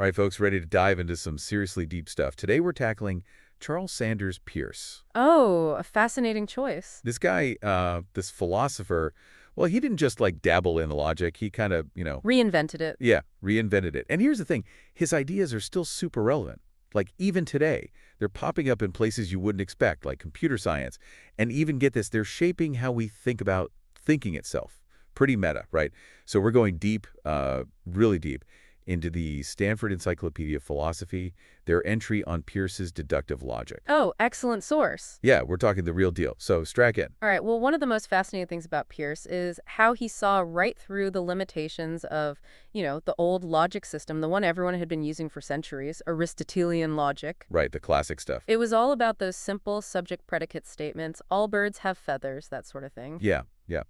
All right, folks, ready to dive into some seriously deep stuff. Today we're tackling Charles Sanders Peirce. Oh, a fascinating choice. This guy, this philosopher, well, he didn't just like dabble in logic. He kind of, Reinvented it. yeah, reinvented it. And here's the thing, his ideas are still super relevant. Like even today, they're popping up in places you wouldn't expect, like computer science. And even get this, they're shaping how we think about thinking itself. Pretty meta, right? So we're going deep, really deep, into the Stanford Encyclopedia of Philosophy, their entry on Peirce's deductive logic. Oh, excellent source. Yeah, we're talking the real deal. So strap in. All right, well, one of the most fascinating things about Peirce is how he saw right through the limitations of, the old logic system, the one everyone had been using for centuries, Aristotelian logic. Right, the classic stuff. It was all about those simple subject-predicate statements, all birds have feathers, that sort of thing. Yeah, yeah.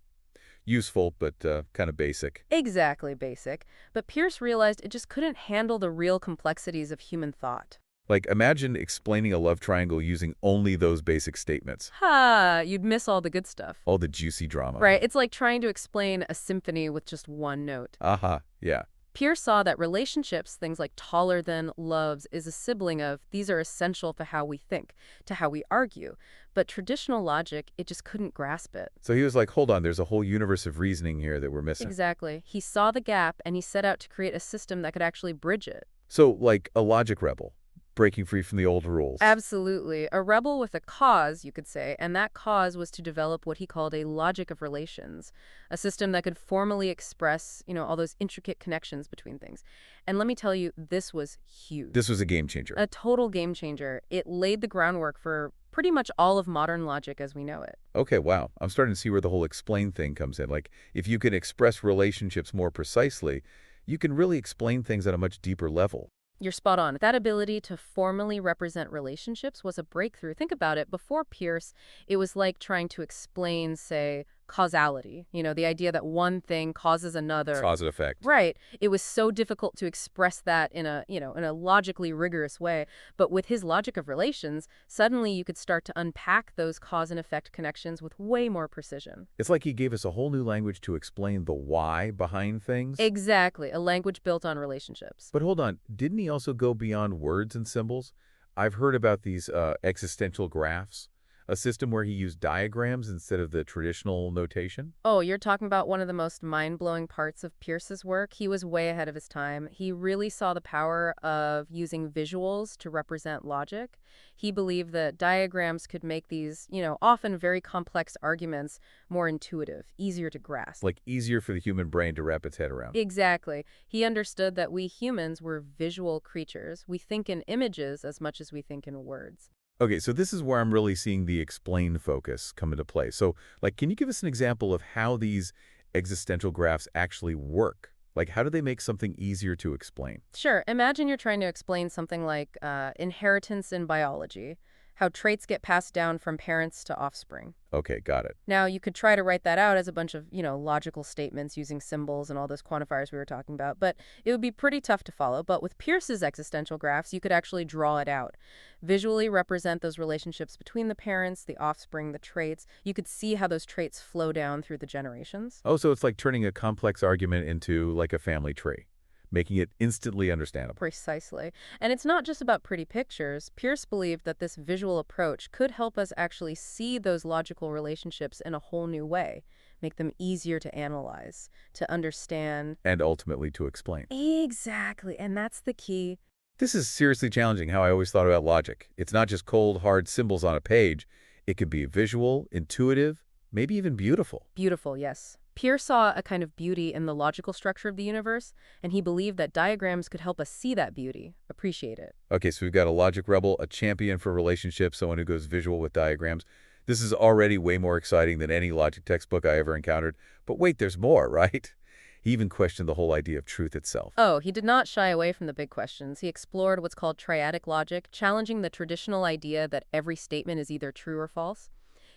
Useful, but kind of basic. Exactly basic. But Peirce realized it just couldn't handle the real complexities of human thought. Like, imagine explaining a love triangle using only those basic statements. Ha! You'd miss all the good stuff. All the juicy drama. Right, it's like trying to explain a symphony with just one note. Aha, yeah. Peirce saw that relationships, things like taller than, loves, is a sibling of, these are essential to how we think, to how we argue. But traditional logic, it just couldn't grasp it. So he was like, hold on, there's a whole universe of reasoning here that we're missing. Exactly. He saw the gap and he set out to create a system that could actually bridge it. So, like a logic rebel, breaking free from the old rules. Absolutely. A rebel with a cause, you could say, and that cause was to develop what he called a logic of relations, a system that could formally express, all those intricate connections between things. And let me tell you, this was huge. This was a game changer. A total game changer. It laid the groundwork for pretty much all of modern logic as we know it. Okay, wow. I'm starting to see where the whole explain thing comes in. Like, if you can express relationships more precisely, you can really explain things at a much deeper level. You're spot on. That ability to formally represent relationships was a breakthrough. Think about it. Before Peirce, it was like trying to explain, say, causality. The idea that one thing causes another. Cause and effect. Right. It was so difficult to express that in a logically rigorous way. But with his logic of relations, suddenly you could start to unpack those cause and effect connections with way more precision. It's like he gave us a whole new language to explain the why behind things. Exactly. A language built on relationships. But hold on, didn't he also go beyond words and symbols? I've heard about these existential graphs, a system where he used diagrams instead of the traditional notation. Oh, you're talking about one of the most mind-blowing parts of Peirce's work. He was way ahead of his time. He really saw the power of using visuals to represent logic. He believed that diagrams could make these, often very complex arguments more intuitive, easier to grasp. Like easier for the human brain to wrap its head around. Exactly. He understood that we humans were visual creatures. We think in images as much as we think in words. Okay, so this is where I'm really seeing the explain focus come into play. So, like, can you give us an example of how these existential graphs actually work? Like, how do they make something easier to explain? Sure. Imagine you're trying to explain something like inheritance in biology, how traits get passed down from parents to offspring. Okay, got it. Now, you could try to write that out as a bunch of, logical statements using symbols and all those quantifiers we were talking about, but it would be pretty tough to follow. But with Peirce's existential graphs, you could actually draw it out. Visually represent those relationships between the parents, the offspring, the traits. You could see how those traits flow down through the generations. Oh, so it's like turning a complex argument into, like, a family tree, making it instantly understandable. Precisely. And it's not just about pretty pictures. Peirce believed that this visual approach could help us actually see those logical relationships in a whole new way, make them easier to analyze, to understand. And ultimately to explain. Exactly. And that's the key. This is seriously challenging how I always thought about logic. It's not just cold, hard symbols on a page. It can be visual, intuitive, maybe even beautiful. Beautiful, yes. Peirce saw a kind of beauty in the logical structure of the universe, and he believed that diagrams could help us see that beauty, appreciate it. Okay, so we've got a logic rebel, a champion for relationships, someone who goes visual with diagrams. This is already way more exciting than any logic textbook I ever encountered. But wait, there's more, right? He even questioned the whole idea of truth itself. Oh, he did not shy away from the big questions. He explored what's called triadic logic, challenging the traditional idea that every statement is either true or false.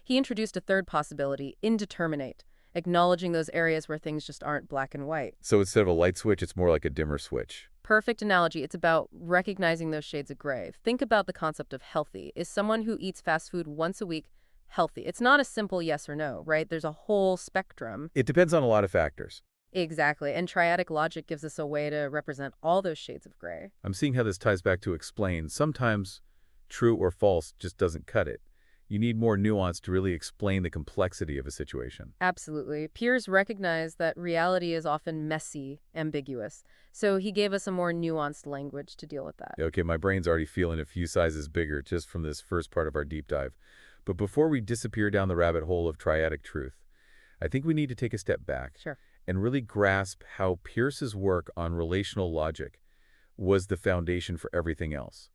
He introduced a third possibility, indeterminate, acknowledging those areas where things just aren't black and white. So instead of a light switch, it's more like a dimmer switch. Perfect analogy. It's about recognizing those shades of gray. Think about the concept of healthy. Is someone who eats fast food once a week healthy? It's not a simple yes or no, right? There's a whole spectrum. It depends on a lot of factors. Exactly. And triadic logic gives us a way to represent all those shades of gray. I'm seeing how this ties back to explain. Sometimes true or false just doesn't cut it. You need more nuance to really explain the complexity of a situation. Absolutely. Peirce recognized that reality is often messy, ambiguous. So he gave us a more nuanced language to deal with that. Okay, my brain's already feeling a few sizes bigger just from this first part of our deep dive. But before we disappear down the rabbit hole of triadic truth, I think we need to take a step back Sure. and really grasp how Peirce's work on relational logic was the foundation for everything else.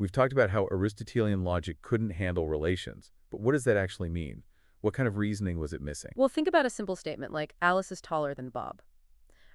We've talked about how Aristotelian logic couldn't handle relations, but what does that actually mean? What kind of reasoning was it missing? Well, think about a simple statement like Alice is taller than Bob.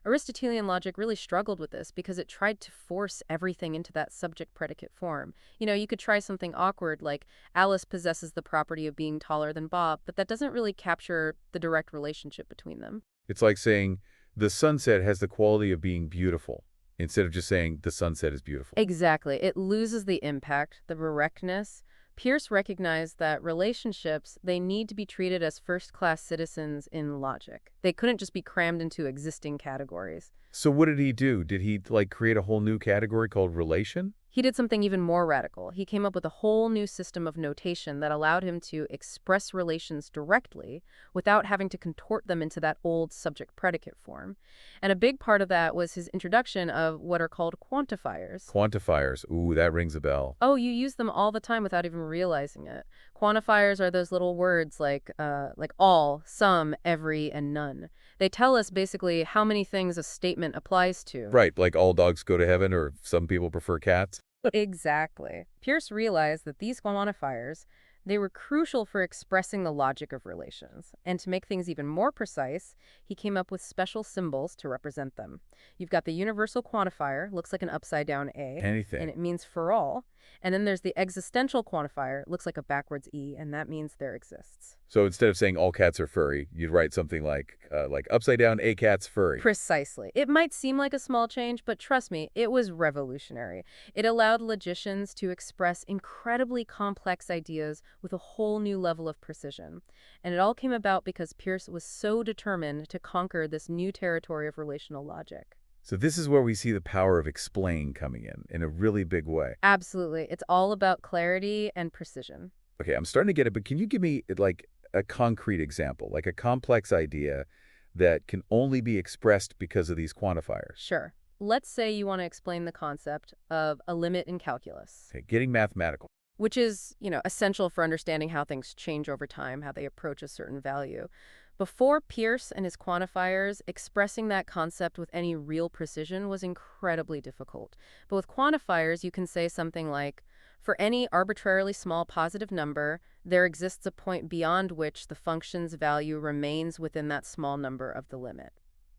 Aristotelian logic really struggled with this because it tried to force everything into that subject-predicate form. You could try something awkward like Alice possesses the property of being taller than Bob, but that doesn't really capture the direct relationship between them. It's like saying the sunset has the quality of being beautiful, instead of just saying the sunset is beautiful. Exactly. It loses the impact, the directness. Peirce recognized that relationships, they need to be treated as first-class citizens in logic. They couldn't just be crammed into existing categories. So what did he do? Did he, like, create a whole new category called relation? He did something even more radical. He came up with a whole new system of notation that allowed him to express relations directly without having to contort them into that old subject-predicate form. And a big part of that was his introduction of what are called quantifiers. Quantifiers. Ooh, that rings a bell. Oh, you use them all the time without even realizing it. Quantifiers are those little words like all, some, every, and none. They tell us basically how many things a statement applies to. Right, like all dogs go to heaven, or some people prefer cats. Exactly. Peirce realized that these quantifiers, they were crucial for expressing the logic of relations. And to make things even more precise, he came up with special symbols to represent them. You've got the universal quantifier, looks like an upside-down A, and Anything. it means for all. And then there's the existential quantifier, looks like a backwards E, and that means there exists. So instead of saying all cats are furry, you'd write something like upside down, a cat's furry. Precisely. It might seem like a small change, but trust me, it was revolutionary. It allowed logicians to express incredibly complex ideas with a whole new level of precision. And it all came about because Peirce was so determined to conquer this new territory of relational logic. So this is where we see the power of explain coming in a really big way. Absolutely. It's all about clarity and precision. Okay, I'm starting to get it, but can you give me, like, a concrete example, like a complex idea that can only be expressed because of these quantifiers? Sure. Let's say you want to explain the concept of a limit in calculus, Okay, getting mathematical. which is, essential for understanding how things change over time, how they approach a certain value. Before Peirce and his quantifiers, expressing that concept with any real precision was incredibly difficult. But with quantifiers, you can say something like, for any arbitrarily small positive number, there exists a point beyond which the function's value remains within that small number of the limit.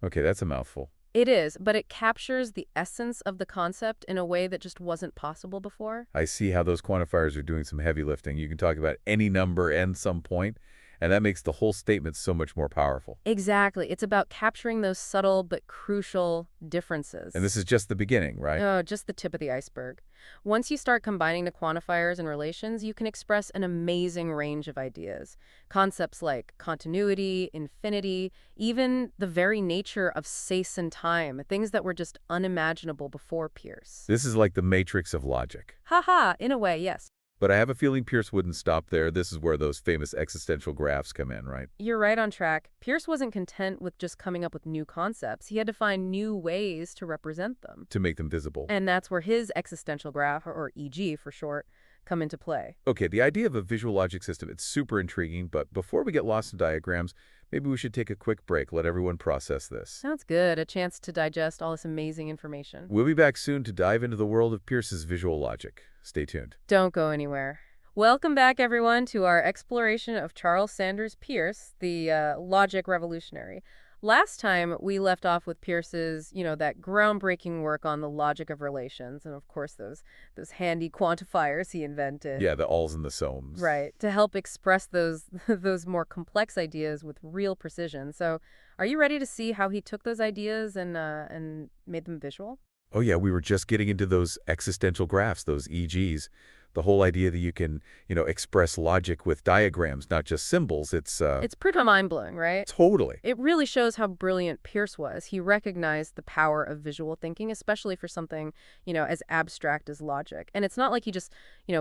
Okay, that's a mouthful. It is, but it captures the essence of the concept in a way that just wasn't possible before. I see how those quantifiers are doing some heavy lifting. You can talk about any number and some point, and that makes the whole statement so much more powerful. Exactly. It's about capturing those subtle but crucial differences. And this is just the beginning, right? Oh, just the tip of the iceberg. Once you start combining the quantifiers and relations, you can express an amazing range of ideas. Concepts like continuity, infinity, even the very nature of space and time, things that were just unimaginable before Peirce. This is like the matrix of logic. Haha, in a way, yes. But I have a feeling Peirce wouldn't stop there. This is where those famous existential graphs come in, right? You're right on track. Peirce wasn't content with just coming up with new concepts. He had to find new ways to represent them. To make them visible. And that's where his existential graph, or EG for short, come into play. Okay, the idea of a visual logic system, it's super intriguing, but before we get lost in diagrams, maybe we should take a quick break, let everyone process this. Sounds good. A chance to digest all this amazing information. We'll be back soon to dive into the world of Peirce's visual logic. Stay tuned. Don't go anywhere. Welcome back, everyone, to our exploration of Charles Sanders Peirce, the logic revolutionary. Last time, we left off with Peirce's, that groundbreaking work on the logic of relations, and of course those handy quantifiers he invented. Yeah, the alls and the soms. Right, to help express those those more complex ideas with real precision. So, are you ready to see how he took those ideas and made them visual? Oh yeah, we were just getting into those existential graphs, those EGs. The whole idea that you can, express logic with diagrams, not just symbols, It's pretty mind-blowing, right? totally. It really shows how brilliant Peirce was. He recognized the power of visual thinking, especially for something, as abstract as logic. And it's not like he just,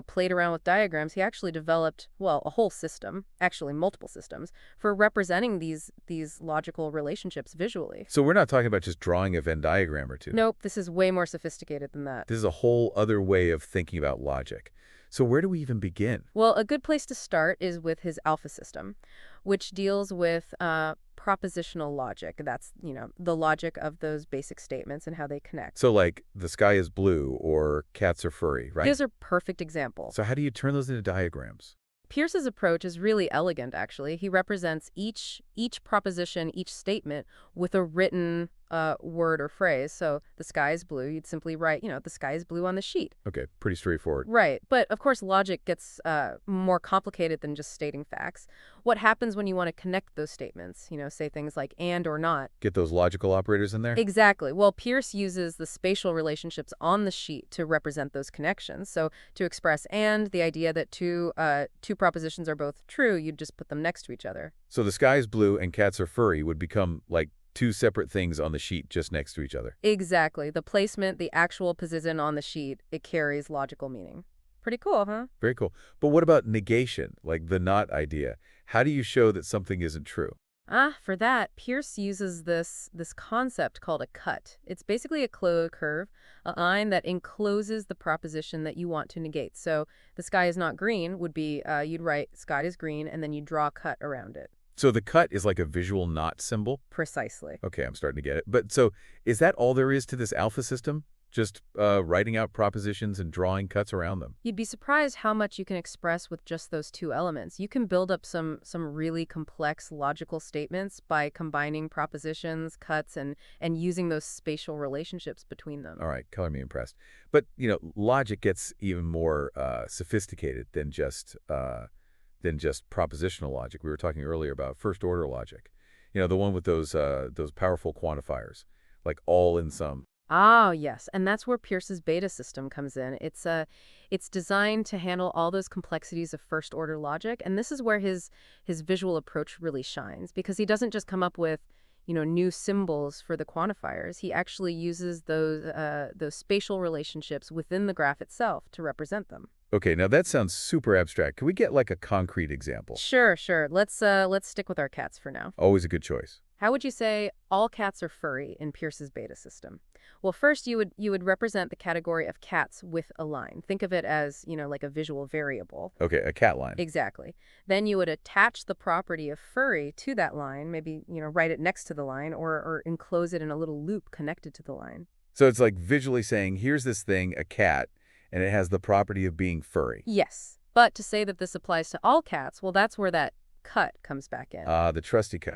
played around with diagrams. He actually developed, well, a whole system, actually multiple systems, for representing these logical relationships visually. So we're not talking about just drawing a Venn diagram or two. Nope, this is way more sophisticated than that. This is a whole other way of thinking about logic. So where do we even begin? Well, a good place to start is with his alpha system, which deals with propositional logic. That's, the logic of those basic statements and how they connect. So like, the sky is blue or cats are furry, right? These are perfect examples. So how do you turn those into diagrams? Peirce's approach is really elegant, actually. He represents each proposition, each statement with a written word or phrase. So the sky is blue, you'd simply write, the sky is blue on the sheet. Okay, pretty straightforward. Right. But of course, logic gets more complicated than just stating facts. What happens when you want to connect those statements? Say things like and or not. Get those logical operators in there? Exactly. Well, Peirce uses the spatial relationships on the sheet to represent those connections. So to express and, the idea that two propositions are both true, you'd just put them next to each other. So the sky is blue and cats are furry would become like two separate things on the sheet just next to each other. Exactly. The placement, the actual position on the sheet, it carries logical meaning. Pretty cool, huh? Very cool. But what about negation, like the not idea? How do you show that something isn't true? For that, Peirce uses this concept called a cut. It's basically a closed curve, a line that encloses the proposition that you want to negate. So the sky is not green would be, you'd write sky is green, and then you draw a cut around it. So the cut is like a visual not symbol? Precisely. Okay, I'm starting to get it. But so is that all there is to this alpha system? Just writing out propositions and drawing cuts around them? You'd be surprised how much you can express with just those two elements. You can build up some really complex logical statements by combining propositions, cuts, and using those spatial relationships between them. All right, color me impressed. But, logic gets even more sophisticated than just propositional logic. We were talking earlier about first-order logic. The one with those powerful quantifiers, like all in sum. Ah, yes, and that's where Peirce's beta system comes in. It's designed to handle all those complexities of first-order logic, and this is where his visual approach really shines, because he doesn't just come up with, new symbols for the quantifiers. He actually uses those spatial relationships within the graph itself to represent them. Okay, now that sounds super abstract. Can we get like a concrete example? Sure, sure. Let's stick with our cats for now. Always a good choice. How would you say all cats are furry in Peirce's beta system? Well, first you would represent the category of cats with a line. Think of it as, like a visual variable. Okay, a cat line. Exactly. Then you would attach the property of furry to that line, maybe, write it next to the line or enclose it in a little loop connected to the line. So it's like visually saying, here's this thing, a cat, and it has the property of being furry. Yes. But to say that this applies to all cats, well, that's where that cut comes back in. The trusty cut.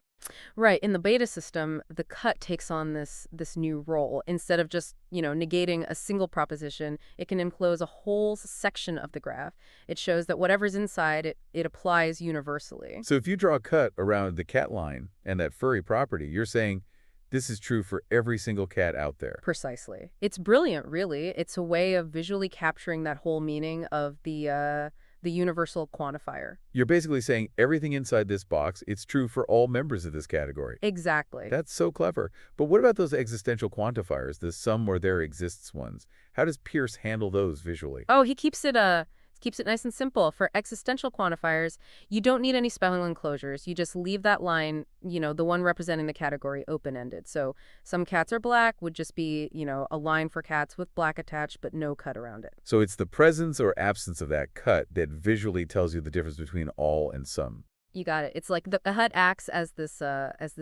Right. In the beta system, the cut takes on this new role. Instead of just, negating a single proposition, it can enclose a whole section of the graph. It shows that whatever's inside, it applies universally. So if you draw a cut around the cat line and that furry property, you're saying this is true for every single cat out there. Precisely. It's brilliant, really. It's a way of visually capturing that whole meaning of the universal quantifier. You're basically saying everything inside this box, it's true for all members of this category. Exactly. That's so clever. But what about those existential quantifiers, the sum or there exists ones? How does Peirce handle those visually? Oh, he keeps it nice and simple. For existential quantifiers, you don't need any spelling enclosures. You just leave that line, the one representing the category, open-ended. So some cats are black would just be, a line for cats with black attached, but no cut around it. So it's the presence or absence of that cut that visually tells you the difference between all and some. You got it. It's like the HUD acts as this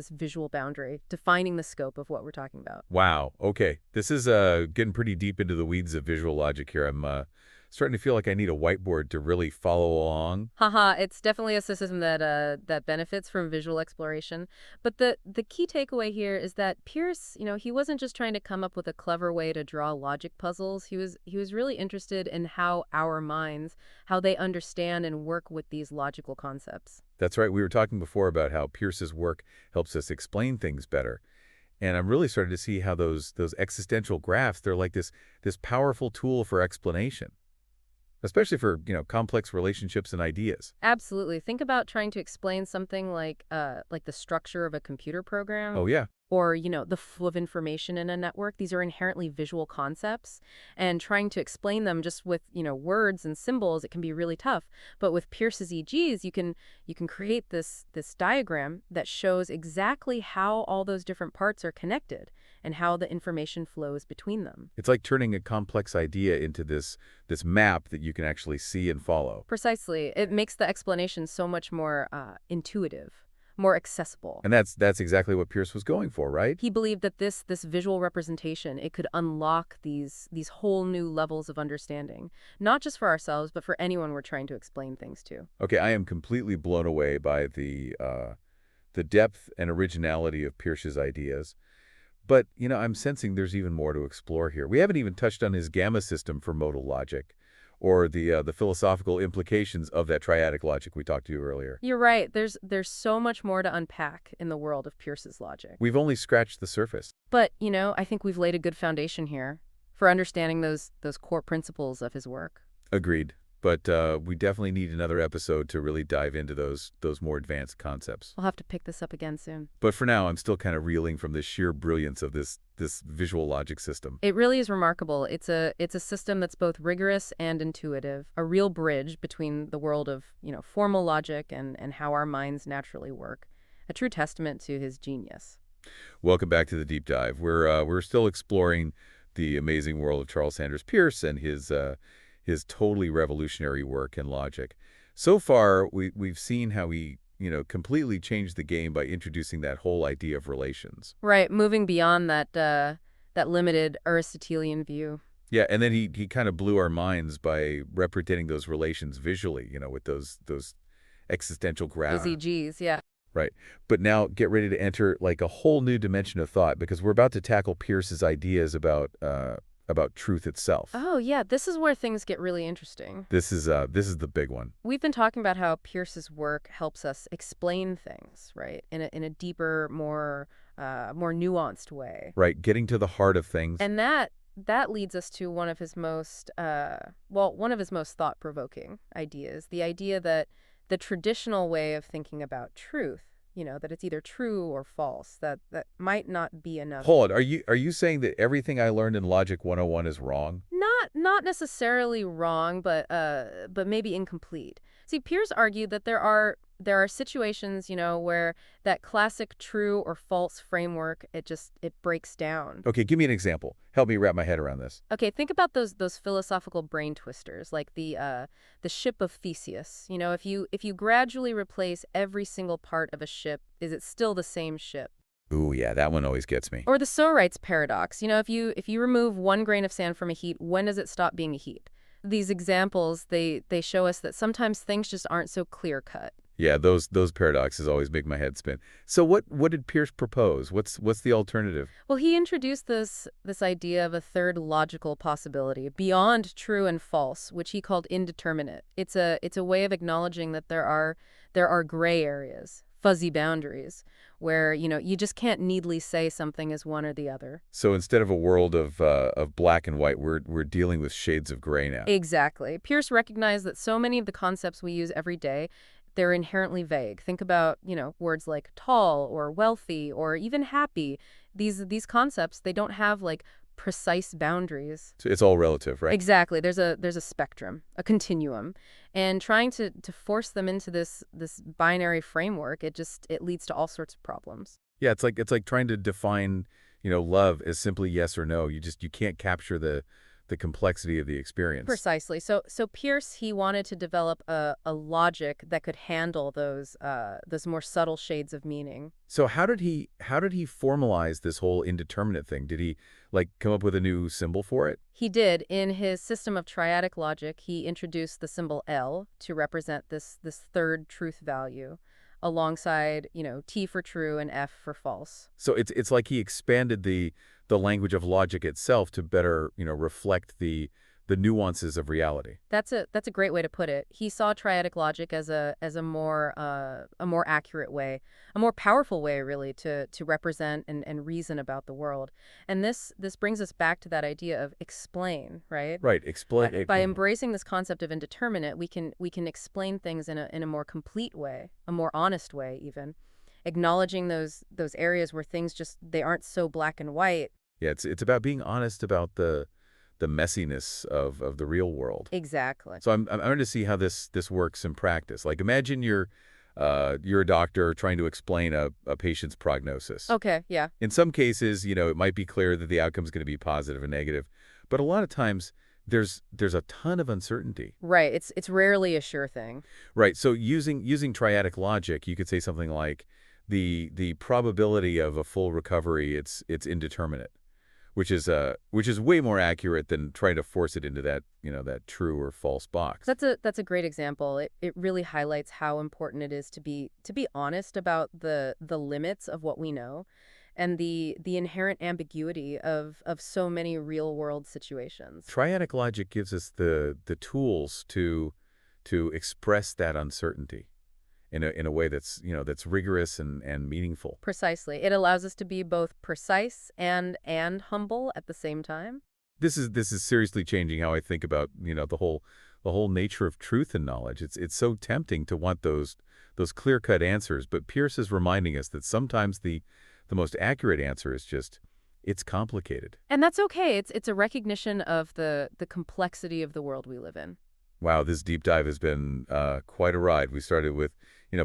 visual boundary, defining the scope of what we're talking about. Wow. Okay. This is getting pretty deep into the weeds of visual logic here. I'm starting to feel like I need a whiteboard to really follow along. Haha, it's definitely a system that benefits from visual exploration. But the key takeaway here is that Peirce, he wasn't just trying to come up with a clever way to draw logic puzzles. He was really interested in how our minds, how they understand and work with these logical concepts. That's right. We were talking before about how Peirce's work helps us explain things better. And I'm really starting to see how those existential graphs, they're like this powerful tool for explanation. especially for, complex relationships and ideas. Absolutely. Think about trying to explain something like the structure of a computer Oh, program yeah. or, the flow of information in a network. These are inherently visual concepts, and trying to explain them just with, words and symbols, it can be really tough. But with Peirce's EGs, you can create this diagram that shows exactly how all those different parts are connected and how the information flows between them. It's like turning a complex idea into this map that you can actually see and follow. Precisely. It makes the explanation so much more intuitive, more accessible. And that's exactly what Peirce was going for, right? He believed that this visual representation, it could unlock these whole new levels of understanding, not just for ourselves, but for anyone we're trying to explain things to. Okay, I am completely blown away by the depth and originality of Peirce's ideas. But, I'm sensing there's even more to explore here. We haven't even touched on his gamma system for modal logic or the philosophical implications of that triadic logic we talked to earlier. You're right. There's so much more to unpack in the world of Peirce's logic. We've only scratched the surface. But, I think we've laid a good foundation here for understanding those core principles of his work. Agreed. But we definitely need another episode to really dive into those more advanced concepts. We'll have to pick this up again soon. But for now, I'm still kind of reeling from the sheer brilliance of this visual logic system. It really is remarkable. It's a system that's both rigorous and intuitive, a real bridge between the world of, formal logic and how our minds naturally work. A true testament to his genius. Welcome back to the deep dive. We're still exploring the amazing world of Charles Sanders Peirce and his totally revolutionary work in logic. So far, we've seen how he, completely changed the game by introducing that whole idea of relations. Right, moving beyond that limited Aristotelian view. Yeah, and then he kind of blew our minds by representing those relations visually, with those existential Those graphs. EGs, yeah. Right. But now get ready to enter like a whole new dimension of thought because we're about to tackle Peirce's ideas about truth itself. Oh, yeah, this is where things get really interesting. This is the big one. We've been talking about how Peirce's work helps us explain things, right, in a deeper, more nuanced way. Right, getting to the heart of things. And that leads us to one of his most thought-provoking ideas, the idea that the traditional way of thinking about truth, that it's either true or false, that might not be enough. Hold on, are you saying that everything I learned in Logic 101 is wrong? Not necessarily wrong, but maybe incomplete. See, Peirce argued that there are situations, where that classic true or false framework it breaks down. Okay, give me an example. Help me wrap my head around this. Okay, think about those philosophical brain twisters, like the ship of Theseus. If you gradually replace every single part of a ship, is it still the same ship? Ooh, yeah, that one always gets me. Or the Sorite's paradox. If you remove one grain of sand from a heap, when does it stop being a heap? These examples, they show us that sometimes things just aren't so clear-cut. Yeah, those paradoxes always make my head spin. So what did Peirce propose? What's the alternative? Well, he introduced this idea of a third logical possibility beyond true and false, which he called indeterminate. It's a way of acknowledging that there are gray areas, fuzzy boundaries, where you just can't neatly say something is one or the other. So instead of a world of black and white, we're dealing with shades of gray now. Exactly. Peirce recognized that so many of the concepts we use every day, they're inherently vague. Think about, words like tall or wealthy or even happy. These concepts, they don't have like precise boundaries. So it's all relative, right? Exactly. There's a spectrum, a continuum. And trying to force them into this binary framework, it leads to all sorts of problems. Yeah, it's like trying to define, love as simply yes or no. You can't capture the complexity of the experience. Precisely. So Peirce, he wanted to develop a logic that could handle those more subtle shades of meaning. So how did he formalize this whole indeterminate thing? Did he come up with a new symbol for it? He did. In his system of triadic logic, he introduced the symbol L to represent this third truth value, alongside, T for true and F for false. So it's like he expanded the language of logic itself to better, reflect the the nuances of reality. That's a great way to put it. He saw triadic logic as a more accurate way, a more powerful way, really, to represent and reason about the world. And this brings us back to that idea of explain, right? Right. Explain. By embracing this concept of indeterminate, we can explain things in a more complete way, a more honest way, even acknowledging those areas where things just they aren't so black and white. Yeah, it's about being honest about the messiness of the real world. Exactly. So I'm going to see how this works in practice. Like imagine you're a doctor trying to explain a patient's prognosis. Okay, yeah. In some cases, it might be clear that the outcome is going to be positive or negative, but a lot of times there's a ton of uncertainty. Right. It's rarely a sure thing. Right. So using triadic logic, you could say something like the probability of a full recovery, it's indeterminate, which is way more accurate than trying to force it into that true or false box. That's a great example. It really highlights how important it is to be honest about the limits of what we know and the inherent ambiguity of so many real-world situations. Triadic logic gives us the tools to express that uncertainty in a way that's rigorous and meaningful. Precisely. It allows us to be both precise and humble at the same time. This is seriously changing how I think about the whole nature of truth and knowledge. It's so tempting to want those clear-cut answers, but Peirce is reminding us that sometimes the most accurate answer is just it's complicated. And that's okay. It's a recognition of the complexity of the world we live in. Wow, this deep dive has been quite a ride. We started with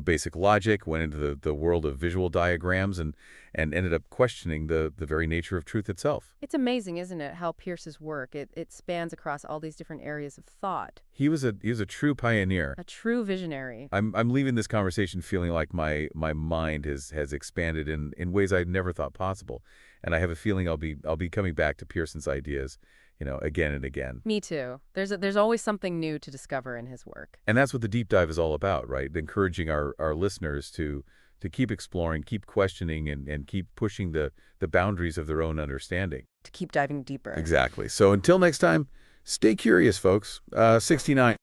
basic logic, went into the world of visual diagrams, and ended up questioning the very nature of truth itself. It's amazing, isn't it, how Peirce's work it spans across all these different areas of thought. He was a true pioneer. A true visionary. I'm leaving this conversation feeling like my mind has expanded in ways I never thought possible, and I have a feeling I'll be coming back to Pearson's ideas, again and again. Me too. There's always something new to discover in his work. And that's what the deep dive is all about, right? Encouraging our listeners to keep exploring, keep questioning, and keep pushing the boundaries of their own understanding. To keep diving deeper. Exactly. So until next time, stay curious, folks. 69.